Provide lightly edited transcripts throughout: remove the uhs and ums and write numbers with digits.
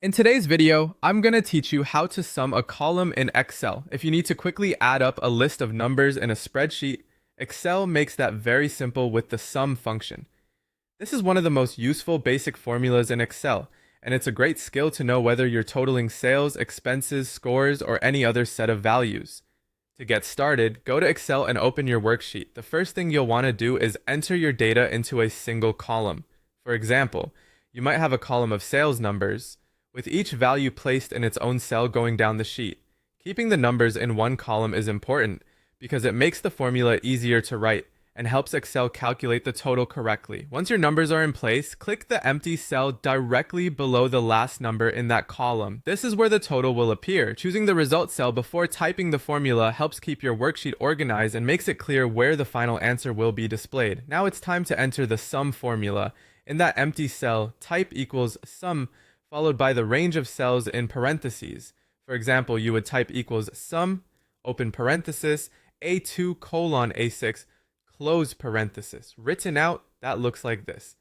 In today's video, I'm going to teach you how to sum a column in Excel. If you need to quickly add up a list of numbers in a spreadsheet, Excel makes that very simple with the sum function. This is one of the most useful basic formulas in Excel, and it's a great skill to know whether you're totaling sales, expenses, scores, or any other set of values. To get started, go to Excel and open your worksheet. The first thing you'll want to do is enter your data into a single column. For example, you might have a column of sales numbers, with each value placed in its own cell going down the sheet. Keeping the numbers in one column is important because it makes the formula easier to write and helps Excel calculate the total correctly. Once your numbers are in place, click the empty cell directly below the last number in that column. This is where the total will appear. Choosing the result cell before typing the formula helps keep your worksheet organized and makes it clear where the final answer will be displayed. Now it's time to enter the sum formula. In that empty cell, type equals sum followed by the range of cells in parentheses. For example, you would type equals sum, open parenthesis, A2 colon A6, close parenthesis. Written out, that looks like this.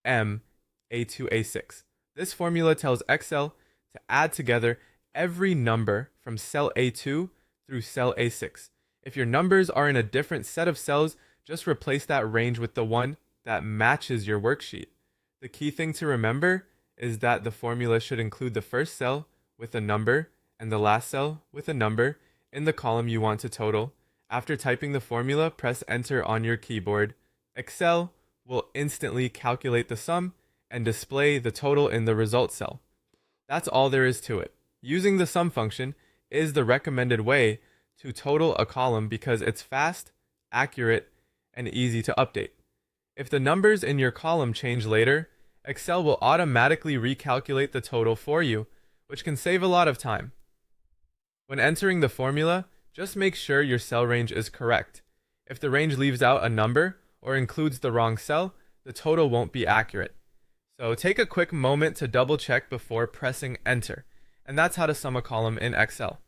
M, A2, A6. This formula tells Excel to add together every number from cell A2 through cell A6. If your numbers are in a different set of cells, just replace that range with the one that matches your worksheet. The key thing to remember is that the formula should include the first cell with a number and the last cell with a number in the column you want to total. After typing the formula, press enter on your keyboard. Excel will instantly calculate the sum and display the total in the result cell. That's all there is to it. Using the sum function is the recommended way to total a column because it's fast, accurate, and easy to update. If the numbers in your column change later, Excel will automatically recalculate the total for you, which can save a lot of time. When entering the formula, just make sure your cell range is correct. If the range leaves out a number or includes the wrong cell, the total won't be accurate. So take a quick moment to double check before pressing enter. And that's how to sum a column in Excel.